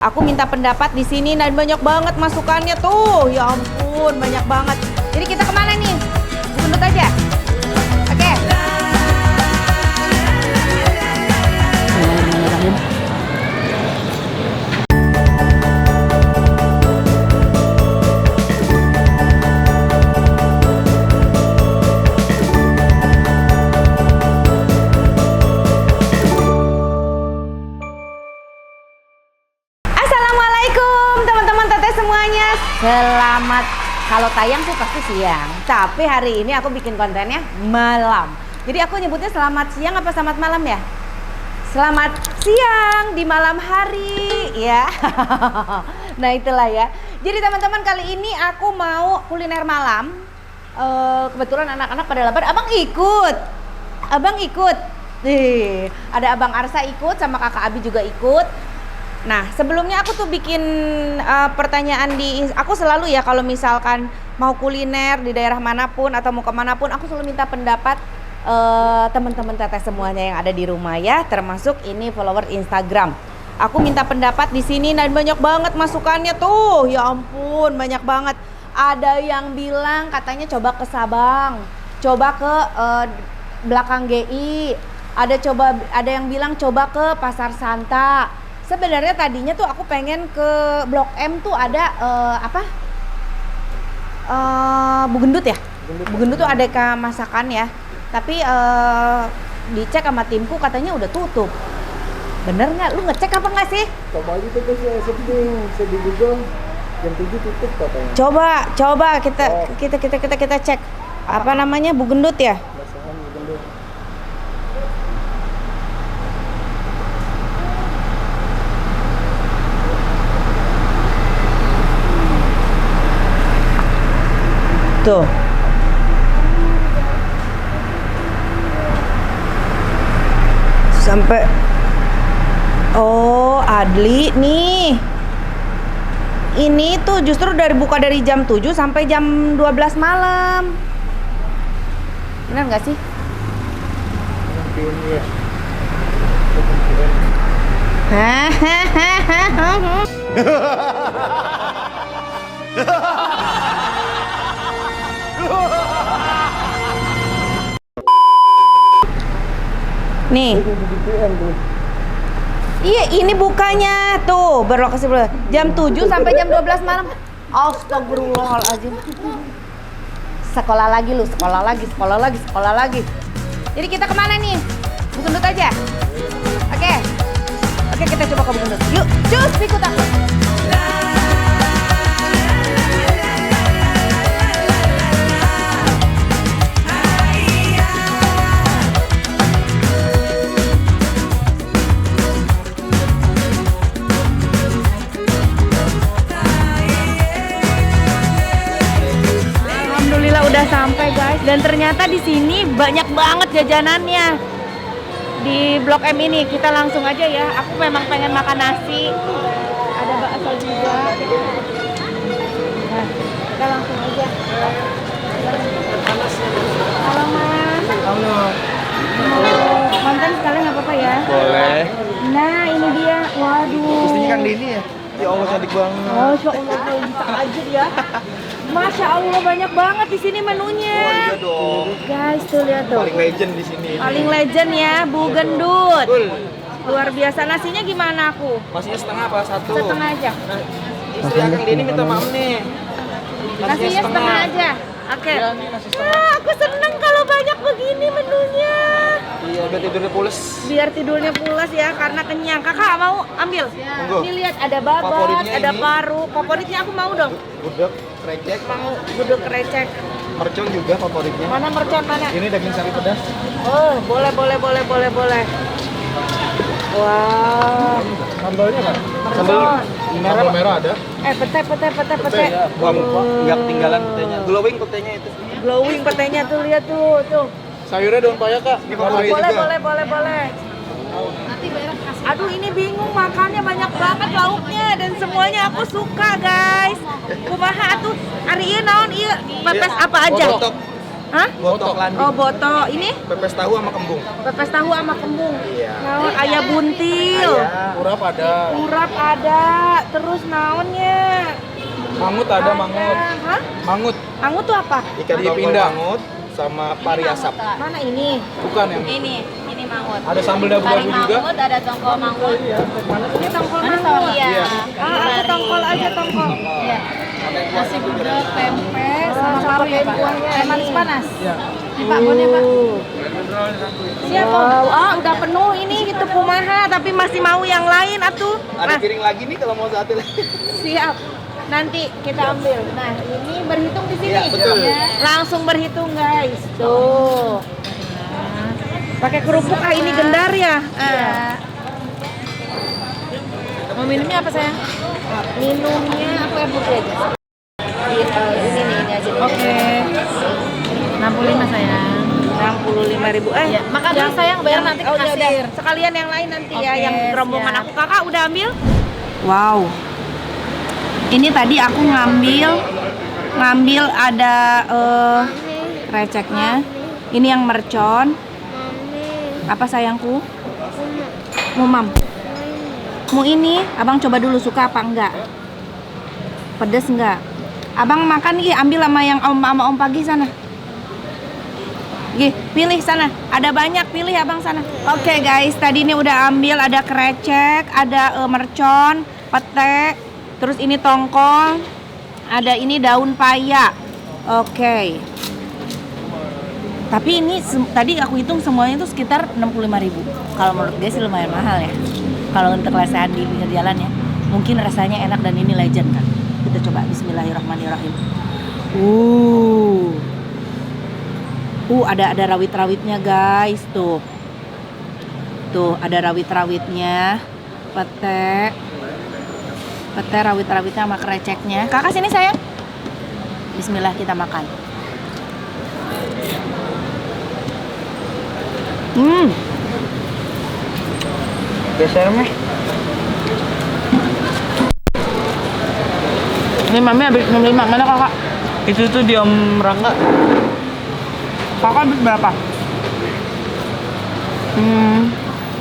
Aku minta pendapat di sini dan banyak banget masukannya tuh. Ya ampun, banyak banget. Jadi kita kemana nih? Gendut aja. Oke. Assalamualaikum teman-teman teteh semuanya. Selamat, kalau tayang sih pasti siang, tapi hari ini aku bikin kontennya malam. Jadi aku nyebutnya selamat siang apa selamat malam ya? Selamat siang di malam hari ya. Nah itulah ya. Jadi teman-teman, kali ini aku mau kuliner malam. Kebetulan anak-anak pada lapar. Abang ikut. Nih, ada Abang Arsa ikut, sama kakak Abi juga ikut. Nah, sebelumnya aku tuh bikin pertanyaan aku selalu ya, kalau misalkan mau kuliner di daerah manapun atau mau kemanapun, aku selalu minta pendapat teman-teman teteh semuanya yang ada di rumah ya, termasuk ini follower Instagram. Aku minta pendapat di sini dan banyak banget masukannya tuh. Ya ampun, banyak banget. Ada yang bilang katanya coba ke Sabang, coba ke belakang GI. Ada yang bilang coba ke Pasar Santa. Sebenarnya tadinya tuh aku pengen ke Blok M tuh ada Bugendut ya. Bugendut tuh ada ke masakan ya. Tapi dicek sama timku katanya udah tutup. Bener nggak? Lu ngecek apa nggak sih? Coba aja tuh guys, saya di Google jam 7 tutup katanya. Coba kita cek. Apa namanya? Bugendut ya? Masakan Bugendut. Tuh. Sampai Adli nih. Ini tuh justru buka dari jam 7 sampai jam 12 malam. Benar nggak sih? Iya. Nih. Iya, ini bukanya tuh berlokasi jam 7 sampai jam 12 malam. Astagfirullahaladzim. Sekolah lagi. Jadi kita kemana nih? Bugendut aja. Oke, kita coba ke Bugendut. Yuk, cus ikut aku. Alhamdulillah udah sampai guys, dan ternyata di sini banyak banget jajanannya di Blok M ini. Kita langsung aja ya. Aku memang pengen makan nasi. Ada bakso juga. Nah, kita langsung aja. Halo Mas. Halo. Mau konten sekalian nggak apa-apa ya? Boleh. Nah ini dia. Waduh. Pastinya Kang Dini ya? Ya Allah, cantik banget. Masya Allah, bisa aja ya. Masya Allah, banyak banget di sini menunya. Oh iya dong. Guys, tuh lihat tuh. Paling legend di sini. Paling legend ya, Bugendut. Betul. Luar biasa. Nasinya gimana aku? Masihnya setengah apa? Satu. Setengah aja. Nah, istri Kang Dini minta maaf nih. Nasinya setengah aja. Oke. Iya nih, nasi setengah. Aku seneng kalau banyak begini menunya. Iya, biar tidurnya pules. Biar tidurnya pulas ya, karena kenyang. Kakak mau ambil? Monggo. Ini lihat ada babat, Favoritnya ada ini. paru. Favoritnya aku mau dong. Gudeg, krecek, Mau gudeg krecek. mercon juga favoritnya. Mana mercon mana? Ini daging sapi pedas. Oh, boleh. Wah. Sambalnya kan? Mercon. Merah ada. Pete. Wah, nggak ketinggalan petenya. Glowing petenya itu. Glowing petenya tuh, lihat tuh. Sayurnya daun paya, Kak. Ini favorit juga. Boleh. Aduh, ini bingung makannya banyak banget lauknya dan semuanya aku suka, guys. Kumaha tuh hari ieu naon ieu? Pepes apa aja? Hah? Botok landing. Oh, boto. Ini Pepes tahu sama kembung. pepes tahu sama kembung. Iya. Naon aya buntil. Urap ada. Urap ada. Terus naonnya? Mangut ada mangut. Hah? Mangut. Mangut tuh apa? Ikan tongkol mangut sama pari asap. Mana ini? Bukan yang Ini mangut. ada sambal dabu-dabu juga. Mangut, ada tongkol mangut. Ini tongkol Mana mangut. Iya. Aku tongkol aja tongkol. Iya. Nasi gudeg, pempek, Sama sama pakai Pak. kuahnya. Manis panas. Iya. Ini Pak, bonnya Pak. Siap, wow. Udah penuh ini gitu kumaha, tapi masih mau yang lain atuh. Ada piring lagi nih kalau mau satu lagi. Siap. Nanti kita ambil. Nah, ini berhitung di sini. Iya, betul. Ya. Langsung berhitung, guys. Tuh. Pakai kerupuk ini gendar ya? Mau minumnya apa sayang? Minumnya aku air putih aja. Ini aja. Oke. 65 sayang. 65.000. Iya, makan dulu sayang, bayar nanti ke udah, kasir. udah. Sekalian yang lain nanti ya, Oke, yang rombongan siap. aku. Kakak udah ambil? Wow. Ini tadi aku ngambil ada receknya. Ini yang mercon. Apa sayangku? Mumam. Mau ini, abang coba dulu suka apa enggak? Pedes enggak? Abang makan nih, ambil sama yang sama Om Pagi sana. Gih, pilih sana. Ada banyak, pilih abang sana. Oke guys, tadi ini udah ambil ada krecek, ada mercon, pete, terus ini tongkol, ada ini daun paya. Oke. Tapi ini tadi aku hitung semuanya itu sekitar 65.000. Kalau menurut gue sih lumayan mahal ya. Kalau untuk lesehan di pinggir jalan ya. Mungkin rasanya enak dan ini legend kan. Kita coba bismillahirrahmanirrahim. Ada rawit-rawitnya guys, tuh. Tuh, ada rawit-rawitnya. Pete rawit-rawitnya sama kreceknya. Kakak sini sayang. Bismillah, kita makan. Geser meh. Ini mami habis 65. Mana kakak? Itu tuh di Om Rangga. Kakak habis berapa?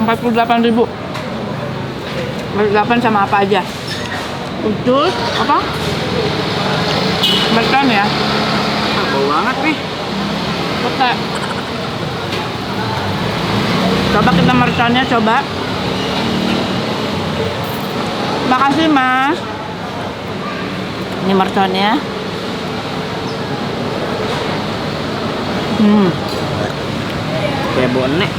48.000. 48 sama apa aja? Ucus, apa? Mercon ya? Bau banget nih. Pete. Coba kita merconnya, coba. Makasih mas. Ini merconnya. Kayak bonek.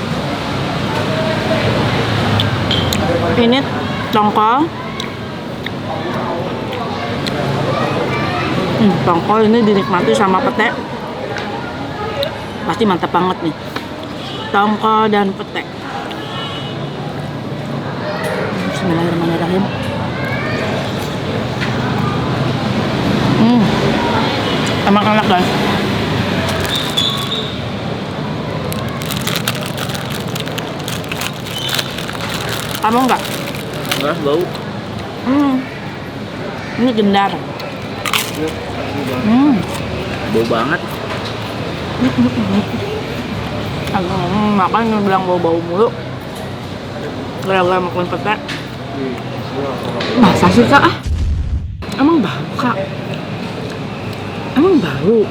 Ini tongkol. Tongkol ini dinikmati sama pete. Pasti mantap banget nih. Tongkol dan pete. Bismillahirrahmanirrahim. Emang enak guys. Kamu enggak? Enggak bau. Ini gendar. Bau banget. Makan bilang bau-bau mulu. Gara-gara makan pete. Masa sih kak? Emang bau kak? Emang bau?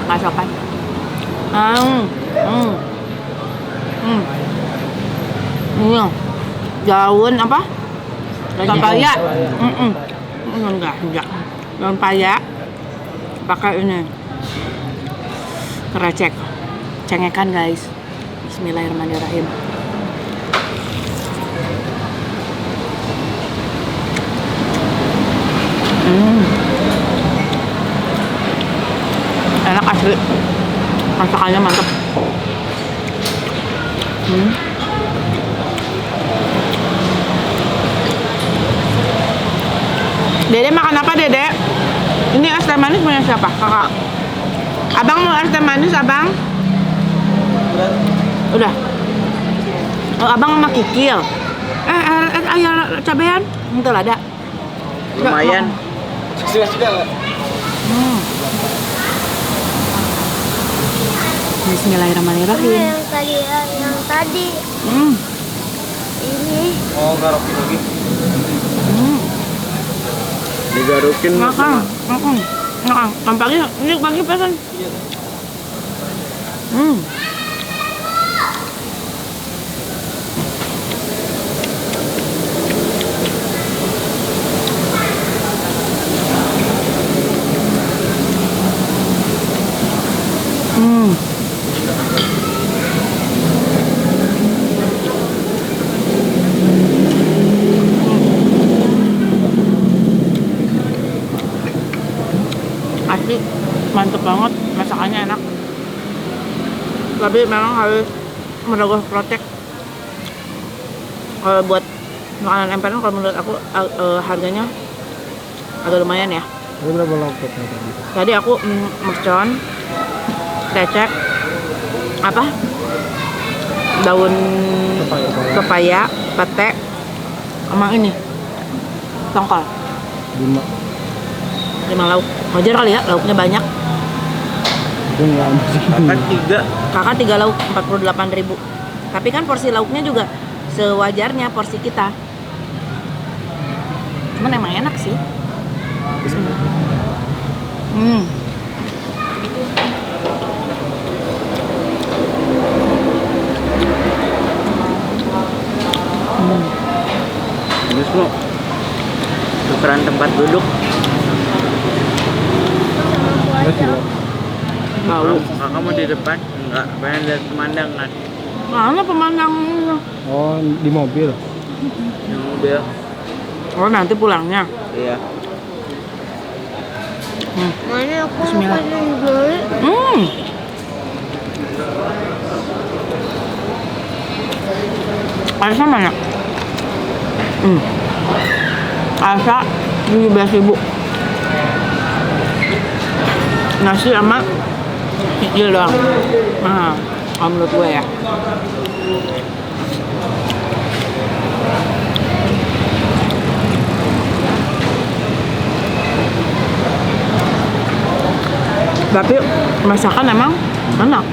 Masakan. Ini daun apa? Papaya. Enggak. Daun paya. Pakai ini. Krecek. Cengekan guys. Bismillahirrahmanirrahim. Enak asli. Masakannya mantap. Dede makan apa Dede? Ini es teh manis punya siapa? Kakak. Abang mau es teh manis abang? Udah. Oh, abang sama kikil. Ayo cabean. Entar ada. Lumayan. Sudah lah. Bismillahirrahmanirrahim. Yang tadi Hmm. ini Oh, garokin lagi. Hmm. Digarukin Makan. Makan. Kan pagi, ini pagi pesan. Hmm. Hmm. Asli mantep banget, masakannya enak. Tapi memang harus merogoh krotek. Kalau buat makanan emperan, kalau menurut aku harganya agak lumayan ya. Ada berapa lauknya tadi? Tadi aku mercon, krecek, apa? Daun pepaya, pete, sama ini tongkol. 5 lauk. Wajar kali ya, lauknya banyak. Itu nggak masih. Makan 3. Kakak 3 lauk 48.000. Tapi kan porsi lauknya juga sewajarnya porsi kita. Cuman emang enak sih. Hmm. Terus mau tukeran tempat duduk. Bau. Kakak mau di depan? Enggak, pengen lihat pemandangan. Mana pemandangannya? Oh, di mobil. Yang mobil. Oh, nanti pulangnya. Iya. mana aku Bismillah. pengen beli. Alsa mana? Alsa 17.000. Nasi sama kikil doang. Nah, kalau menurut gue ya. Tapi masakan emang enak.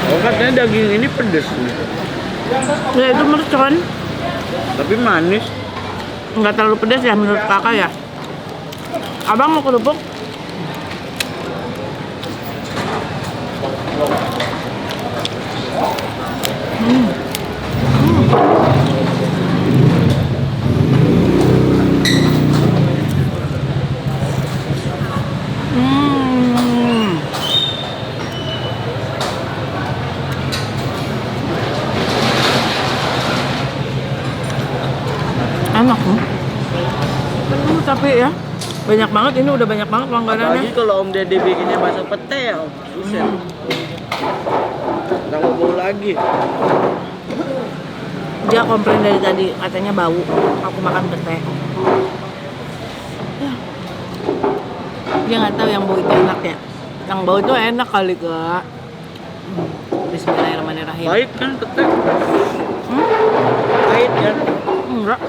Oh, katanya daging ini pedes nih. Ya itu mercon, Tapi manis. nggak terlalu pedas ya menurut kakak ya. Abang mau kerupuk? Enak loh. Tapi ya banyak banget, ini udah banyak banget langganannya. Apalagi kalau Om Dede bikinnya bakso pete ya, Om. Buset. Nggak mau bau lagi. Dia komplain dari tadi, katanya bau. Aku makan pete. Ya. Dia nggak tahu yang bau itu enak ya. Yang bau itu enak kali Kak. Bismillahirrahmanirrahim. Pahit kan pete? Pahit kan? Enggak.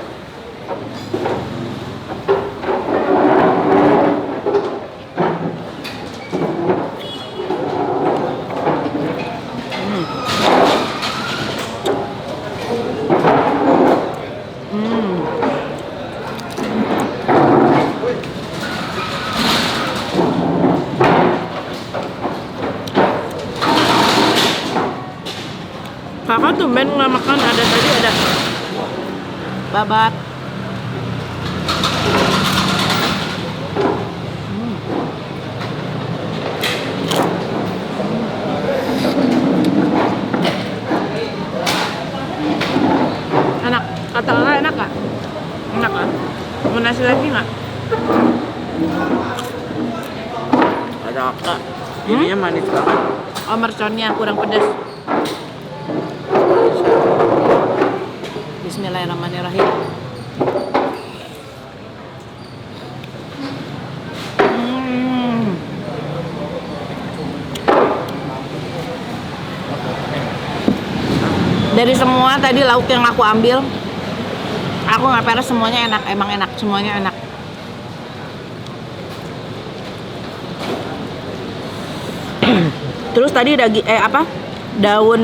Kakak tumben nggak makan, ada tadi ada babat. Enak, kata kakak enak gak? Enak kan? Mau nasi dikasih lagi nggak? Ada apa? Ininya manis banget. Oh, merconnya kurang pedas. Bismillahirrahmanirrahim. Dari semua tadi lauk yang aku ambil, aku nggak peres, semuanya enak, emang enak, semuanya enak. Terus tadi daun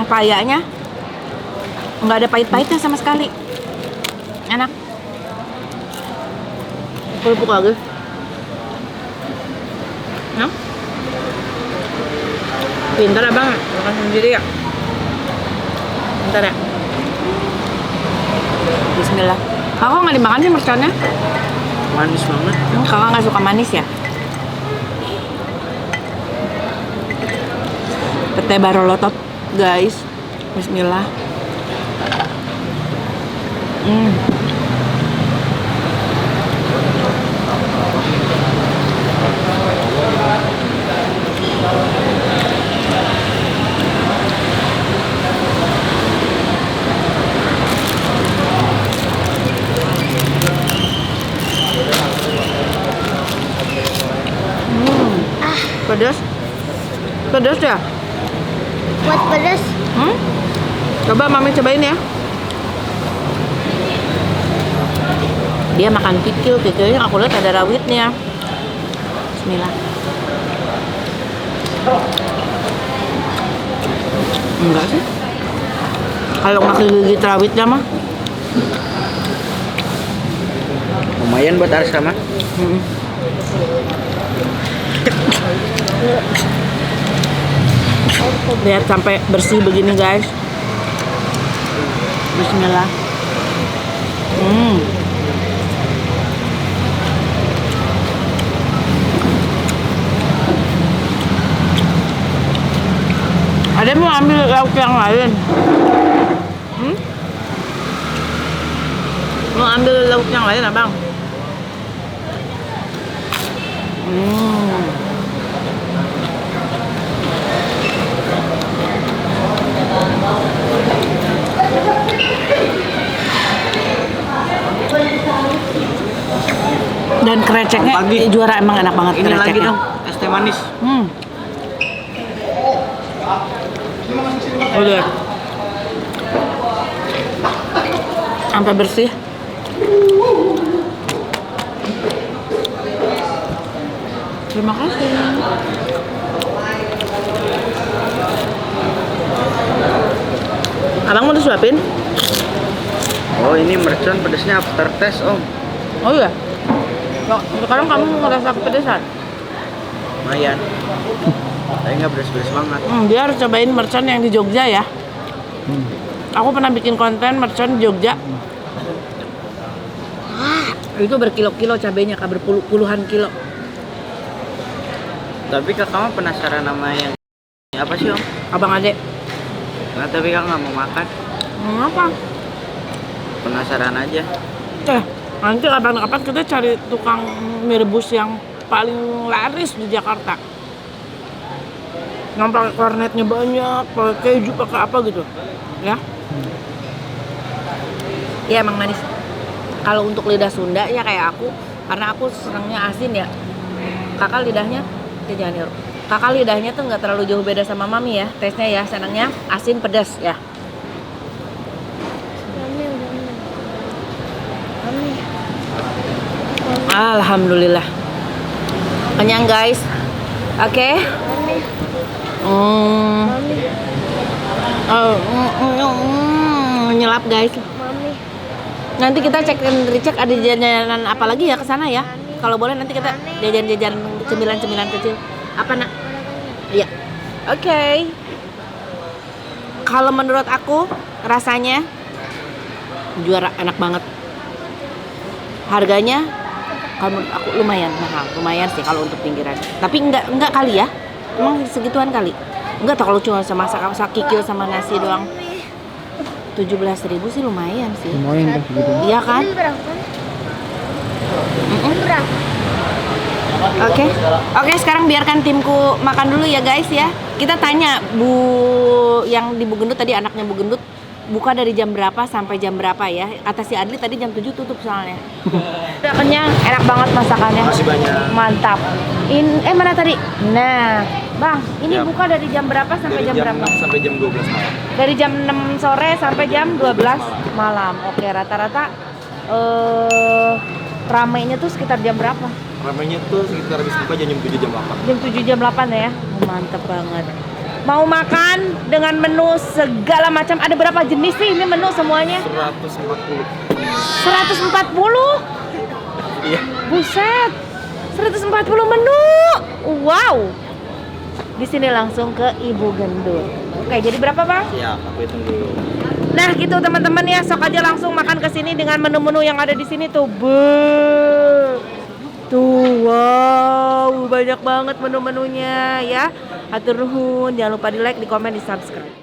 payanya nggak ada pahit-pahitnya sama sekali, enak. Kerupuk lagi, nah, pintar abang, makan sendiri ya. Bentar ya. Bismillah. Kakak nggak dimakan sih merconnya? Manis banget. Kakak nggak suka manis ya? Pete barolotot, guys. Bismillah. Pedas? Pedas ya? Buat pedas. Coba mami cobain ya. Dia makan kikil, kikilnya aku lihat ada rawitnya. Bismillah. Enggak sih. Kalau nggak kegigit rawitnya mah. Lumayan buat Arsa mah. Lihat sampai bersih begini guys. Bismillah. Ada mau ambil lauk yang lain? Mau ambil lauk yang lain abang? Dan kreceknya juara, emang enak banget. Ini lagi kreceknya. dong, es teh manis. Udah. Sampai bersih. Terima kasih. Abang mau disuapin? Oh ini mercon pedasnya after taste om. Oh iya. Sekarang kamu ngerasa kepedesan? Lumayan. Tapi nggak pedas-pedas banget. Dia harus cobain mercon yang di Jogja ya. Aku pernah bikin konten mercon di Jogja. Itu berkilo-kilo cabenya, berpuluhan kilo. Tapi kakak mah penasaran sama yang apa sih om? Abang Ade. Nah, tapi kakak nggak mau makan. Apa? Penasaran aja. Nanti kapan-kapan kita cari tukang mie rebus yang paling laris di Jakarta. Yang pakai kornetnya banyak, pakai keju, pakai apa gitu, ya? Iya emang manis. Kalau untuk lidah Sunda ya kayak aku, karena aku senangnya asin ya. Kakak lidahnya, jangan niru. Kakak lidahnya tuh nggak terlalu jauh beda sama mami ya, tesnya ya, senangnya asin pedas ya. Alhamdulillah. Kenyang guys. Oke. Nyelap guys. Nanti kita cek dan recheck ada jajanan apa lagi ya ke sana ya. Kalau boleh nanti kita jajan-jajan cemilan-cemilan kecil. Apa nak? Iya. Oke. Kalau menurut aku rasanya juara, enak banget. Harganya kalau menurut aku lumayan mahal, lumayan sih kalau untuk pinggiran. Tapi enggak kali ya. Emang segituan kali. Enggak tahu kalau cuma sama kikil sama nasi doang. 17.000 sih lumayan sih. Lumayan kan segitu. Iya kan? Murah. Oke, sekarang biarkan timku makan dulu ya guys ya. Kita tanya Bu yang di Bu Gendut tadi, anaknya Bu Gendut, buka dari jam berapa sampai jam berapa ya? Kata si Adli tadi jam 7 tutup soalnya. Udah kenyang, enak banget masakannya. Makasih banyak. Mantap. Mana tadi? Nah, Bang, ini Ya. buka dari jam berapa sampai jam berapa? 6 sampai jam 12 malam. Dari jam 6 sore sampai jam 12 malam. Oke, rata-rata ramainya tuh sekitar jam berapa? Ramainya tuh sekitar habis buka jam 7 jam 8. Jam 7 jam 8 ya. Oh, mantep banget. Mau makan dengan menu segala macam. Ada berapa jenis sih ini menu semuanya? 140. 140? Iya. Buset. 140 menu. Wow. Di sini langsung ke Ibu Gendut. Oke, jadi berapa, Bang? Siap, aku hitung dulu. Nah, gitu teman-teman ya. Sok aja langsung makan ke sini dengan menu-menu yang ada di sini tuh. Be. Tuh, wow, banyak banget menu-menunya ya. Hatur nuhun, jangan lupa di like, di komen, di subscribe.